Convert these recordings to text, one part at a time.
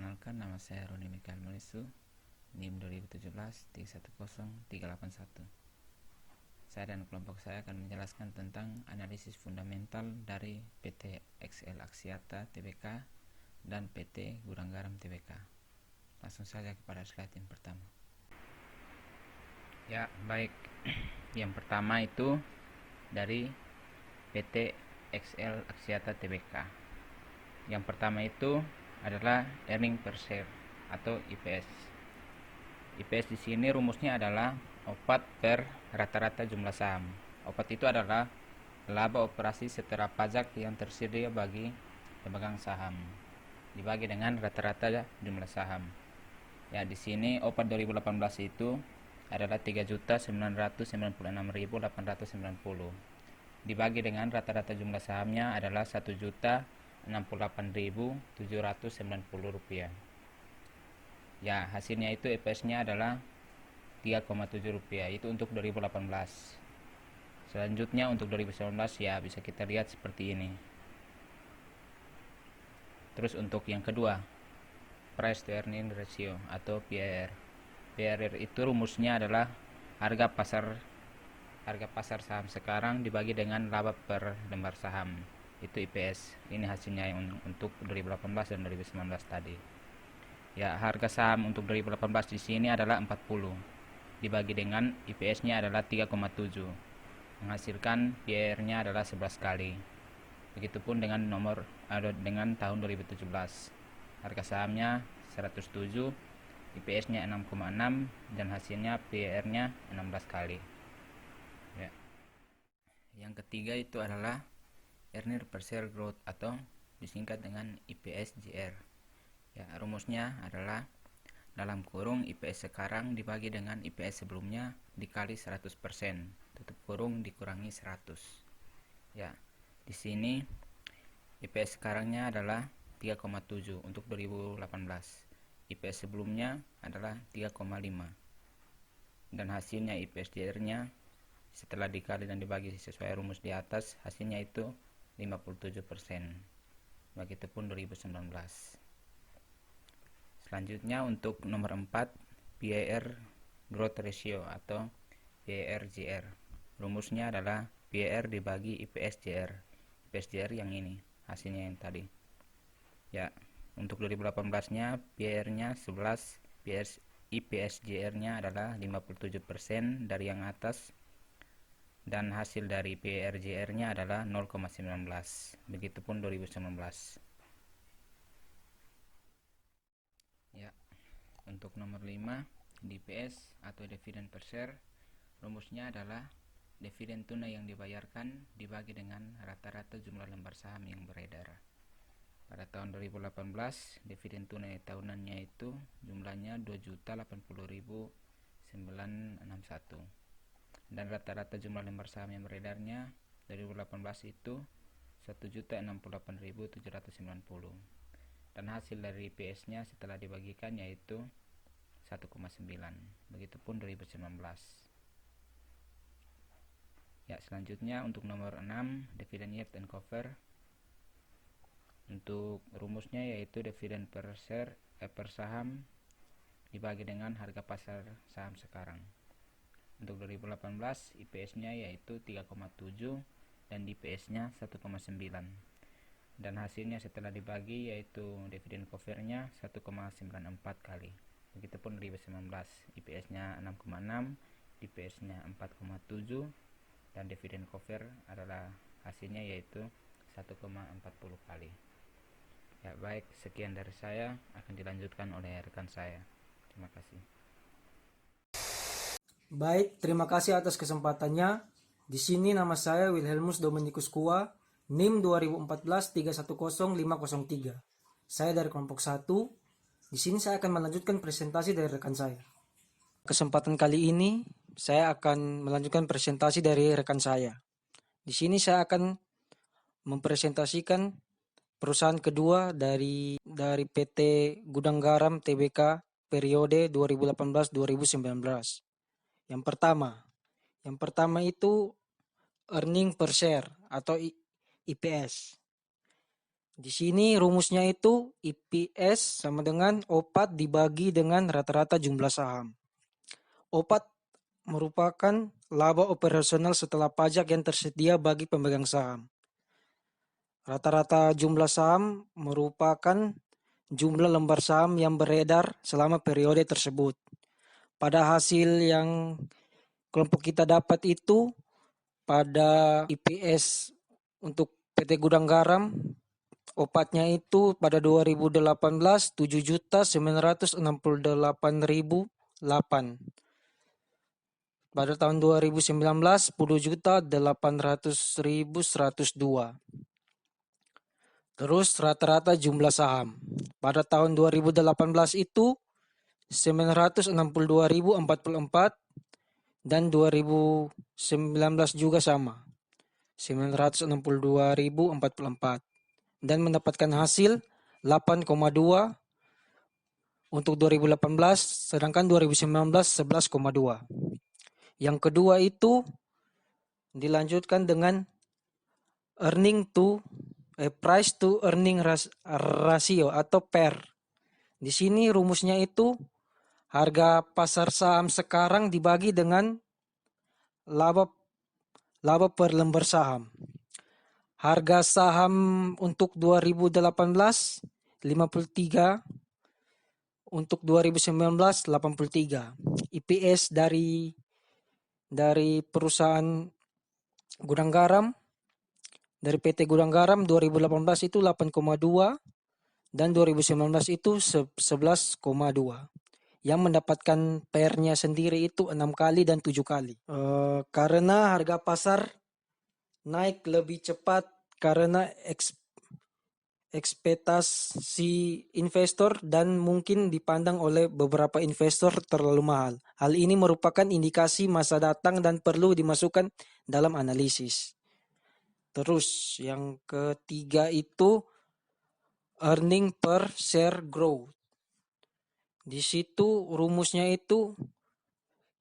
Perkenalkan, nama saya Roni Mikael Melisu, NIM 2017-310381. Saya dan kelompok saya akan menjelaskan tentang analisis fundamental dari PT XL Axiata Tbk dan PT Gudang Garam Tbk. Langsung saja kepada slide yang pertama. Ya, baik. Yang pertama itu dari PT XL Axiata Tbk. Yang pertama itu adalah earning per share atau IPS. IPS di sini rumusnya adalah OPAT per rata-rata jumlah saham. OPAT itu adalah laba operasi setelah pajak yang tersedia bagi pemegang saham dibagi dengan rata-rata jumlah saham. Ya, di sini OPAT 2018 itu adalah 3.996.890 dibagi dengan rata-rata jumlah sahamnya adalah 1.068.790 rupiah. Ya, hasilnya itu EPS-nya adalah 3,7 rupiah. Itu untuk 2018. Selanjutnya untuk 2019 ya bisa kita lihat seperti ini. Terus untuk yang kedua, price to earning ratio atau PER. PER itu rumusnya adalah harga pasar saham sekarang dibagi dengan laba per lembar saham. Itu IPS. Ini hasilnya yang untuk 2018 dan 2019 tadi. Ya, harga saham untuk 2018 di sini adalah 40 dibagi dengan IPS-nya adalah 3,7, menghasilkan PER-nya adalah 11 kali. Begitupun dengan dengan tahun 2017. Harga sahamnya 107, IPS-nya 6,6 dan hasilnya PER-nya 16 kali. Ya. Yang ketiga itu adalah earning per share growth atau disingkat dengan IPS-JR. Ya, rumusnya adalah dalam kurung IPS sekarang dibagi dengan IPS sebelumnya dikali 100%, tutup kurung dikurangi 100. Ya, di sini IPS sekarangnya adalah 3,7 untuk 2018. IPS sebelumnya adalah 3,5. Dan hasilnya IPS JR-nya setelah dikali dan dibagi sesuai rumus di atas, hasilnya itu 57%. Begitupun 2019. Selanjutnya untuk nomor 4, PER growth ratio atau PER-JR. Rumusnya adalah PER dibagi IPS-JR. IPS-JR yang ini, hasilnya yang tadi. Ya, untuk 2018-nya PER-nya 11, IPS-JR-nya adalah 57% dari yang atas. Dan hasil dari PER-JR-nya adalah 0,19. Begitupun 2019. Ya, untuk nomor 5, DPS atau dividen per share, rumusnya adalah dividen tunai yang dibayarkan dibagi dengan rata-rata jumlah lembar saham yang beredar. Pada tahun 2018, dividen tunai tahunannya itu jumlahnya 2.080.961 dan rata-rata jumlah lembar saham yang beredarnya 2018 itu 1.068.790. Dan hasil dari IPS-nya setelah dibagikan yaitu 1,9. Begitupun 2019. Ya, selanjutnya untuk nomor 6, dividen yield and cover. Untuk rumusnya yaitu dividen per share per saham dibagi dengan harga pasar saham sekarang. Untuk 2018 IPS-nya yaitu 3,7 dan DPS-nya 1,9. Dan hasilnya setelah dibagi yaitu dividen covernya 1,94 kali. Begitupun 2019, IPS-nya 6,6, DPS-nya 4,7 dan dividen cover adalah hasilnya yaitu 1,40 kali. Ya, baik, sekian dari saya, akan dilanjutkan oleh rekan saya. Terima kasih. Baik, terima kasih atas kesempatannya. Di sini nama saya Wilhelmus Dominikus Kua, NIM 2014-310503. Saya dari kelompok 1. Di sini saya akan melanjutkan presentasi dari rekan saya. Kesempatan kali ini saya akan melanjutkan presentasi dari rekan saya. Di sini saya akan mempresentasikan perusahaan kedua dari PT Gudang Garam Tbk periode 2018-2019. Yang pertama itu earning per share atau IPS. Di sini rumusnya itu EPS sama dengan OPAT dibagi dengan rata-rata jumlah saham. OPAT merupakan laba operasional setelah pajak yang tersedia bagi pemegang saham. Rata-rata jumlah saham merupakan jumlah lembar saham yang beredar selama periode tersebut. Pada hasil yang kelompok kita dapat itu pada IPS untuk PT Gudang Garam, opatnya itu pada 2018 7.968.008. Pada tahun 2019 10.800.102. Terus rata-rata jumlah saham. Pada tahun 2018 itu 962.044 dan 2019 juga sama. 962.044 dan mendapatkan hasil 8,2 untuk 2018 sedangkan 2019 11,2. Yang kedua itu dilanjutkan dengan price to earning ratio atau PER. Di sini rumusnya itu harga pasar saham sekarang dibagi dengan laba per lembar saham. Harga saham untuk 2018 53, untuk 2019 83. IPS dari perusahaan Gudang Garam, dari PT Gudang Garam 2018 itu 8,2 dan 2019 itu 11,2. Yang mendapatkan PR-nya sendiri itu 6 kali dan 7 kali. Karena harga pasar naik lebih cepat karena ekspektasi investor dan mungkin dipandang oleh beberapa investor terlalu mahal. Hal ini merupakan indikasi masa datang dan perlu dimasukkan dalam analisis. Terus yang ketiga itu earning per share growth. Di situ rumusnya itu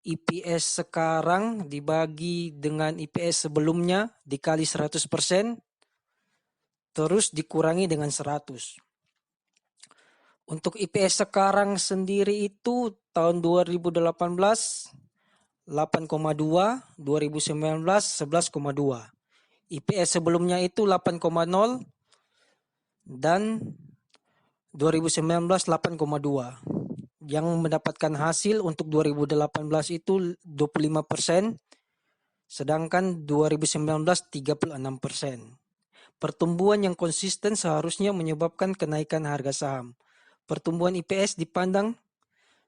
EPS sekarang dibagi dengan EPS sebelumnya dikali 100%, terus dikurangi dengan 100. Untuk IPS sekarang sendiri itu tahun 2018 8,2, 2019 11,2. IPS sebelumnya itu 8,0 dan 2019 8,2. Yang mendapatkan hasil untuk 2018 itu 25%, sedangkan 2019 36%. Pertumbuhan yang konsisten seharusnya menyebabkan kenaikan harga saham. Pertumbuhan IPS dipandang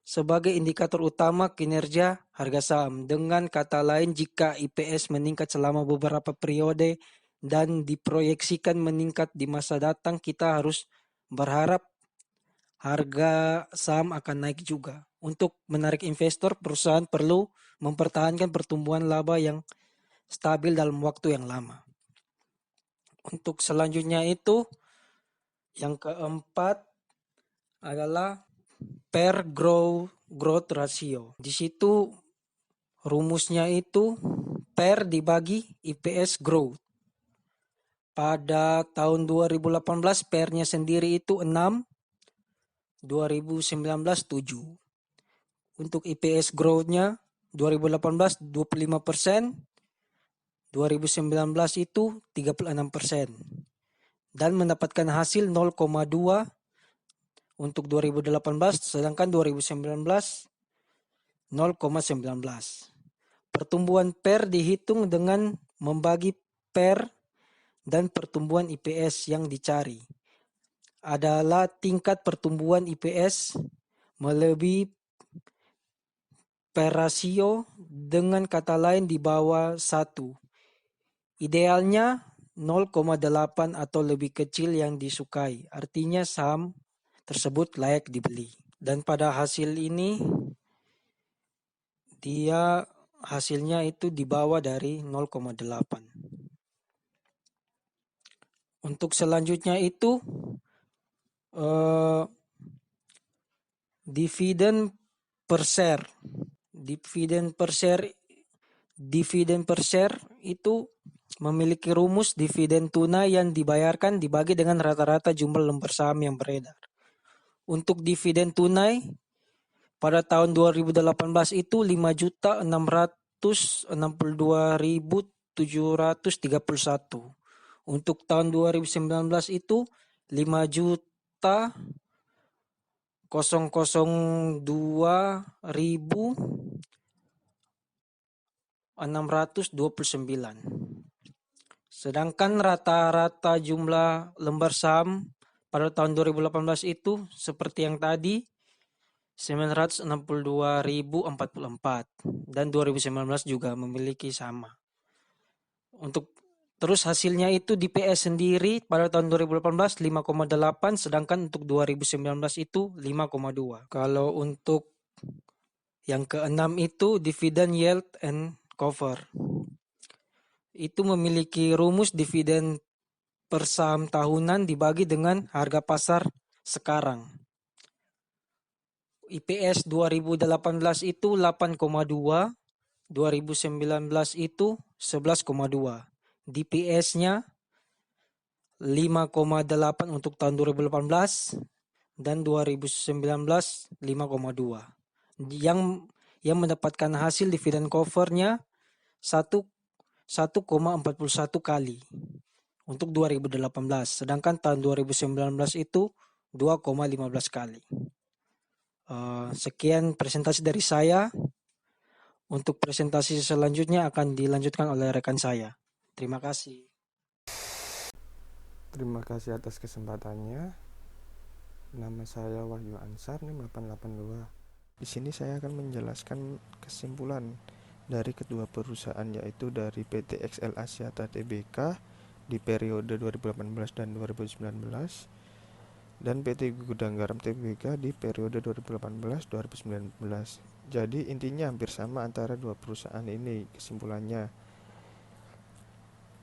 sebagai indikator utama kinerja harga saham. Dengan kata lain, jika IPS meningkat selama beberapa periode dan diproyeksikan meningkat di masa datang, kita harus berharap harga saham akan naik juga. Untuk menarik investor, perusahaan perlu mempertahankan pertumbuhan laba yang stabil dalam waktu yang lama. Untuk selanjutnya itu, yang keempat adalah per growth ratio. Di situ rumusnya itu per dibagi IPS growth. Pada tahun 2018 per-nya sendiri itu 6, 2019 7. Untuk IPS growth-nya 2018 25%, 2019 itu 36%. Dan mendapatkan hasil 0,2 untuk 2018 sedangkan 2019 0,19. Pertumbuhan PER dihitung dengan membagi PER dan pertumbuhan IPS yang dicari. Adalah tingkat pertumbuhan IPS melebihi PER rasio, dengan kata lain di bawah 1. Idealnya 0,8 atau lebih kecil yang disukai. Artinya saham tersebut layak dibeli. Dan pada hasil ini dia hasilnya itu di bawah dari 0,8. Untuk selanjutnya itu dividen per share. Dividen per share itu memiliki rumus dividen tunai yang dibayarkan dibagi dengan rata-rata jumlah lembar saham yang beredar. Untuk dividen tunai pada tahun 2018 itu 5.662.731. Untuk tahun 2019 itu 5.002.629. Sedangkan rata-rata jumlah lembar saham pada tahun 2018 itu seperti yang tadi 962.044 dan 2019 juga memiliki sama. Untuk terus hasilnya itu DPS sendiri pada tahun 2018 5,8, sedangkan untuk 2019 itu 5,2. Kalau untuk yang keenam itu dividend yield and cover. Itu memiliki rumus dividen per saham tahunan dibagi dengan harga pasar sekarang. IPS 2018 itu 8,2, 2019 itu 11,2. DPS-nya 5,8 untuk tahun 2018 dan 2019 5,2. Yang mendapatkan hasil dividen covernya 1,41 kali untuk 2018, sedangkan tahun 2019 itu 2,15 kali. Sekian presentasi dari saya. Untuk presentasi selanjutnya akan dilanjutkan oleh rekan saya. Terima kasih. Terima kasih atas kesempatannya. Nama saya Wahyu Ansar, NIM 882. Di sini saya akan menjelaskan kesimpulan dari kedua perusahaan, yaitu dari PT XL Axiata Tbk di periode 2018 dan 2019 dan PT Gudang Garam Tbk di periode 2018-2019. Jadi intinya hampir sama antara dua perusahaan ini kesimpulannya.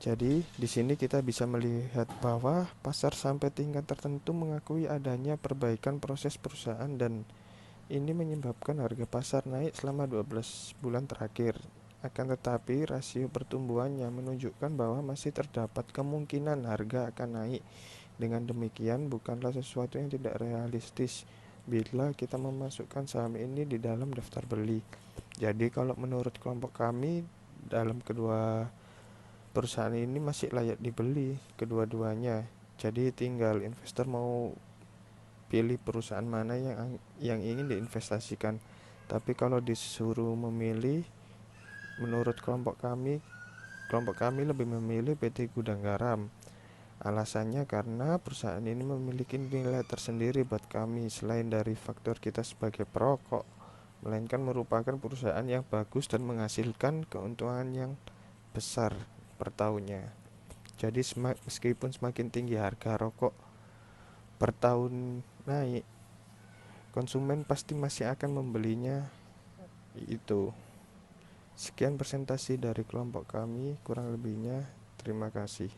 Jadi di sini kita bisa melihat bahwa pasar sampai tingkat tertentu mengakui adanya perbaikan proses perusahaan dan ini menyebabkan harga pasar naik selama 12 bulan terakhir. Akan tetapi rasio pertumbuhannya menunjukkan bahwa masih terdapat kemungkinan harga akan naik. Dengan demikian bukanlah sesuatu yang tidak realistis bila kita memasukkan saham ini di dalam daftar beli. Jadi kalau menurut kelompok kami, dalam kedua perusahaan ini masih layak dibeli kedua-duanya. Jadi tinggal investor mau pilih perusahaan mana yang ingin diinvestasikan. Tapi kalau disuruh memilih, menurut kelompok kami lebih memilih PT Gudang Garam. Alasannya karena perusahaan ini memiliki nilai tersendiri buat kami selain dari faktor kita sebagai perokok, melainkan merupakan perusahaan yang bagus dan menghasilkan keuntungan yang besar per tahunnya. Jadi meskipun semakin tinggi harga rokok per tahun naik, konsumen pasti masih akan membelinya itu. Sekian presentasi dari kelompok kami, kurang lebihnya terima kasih.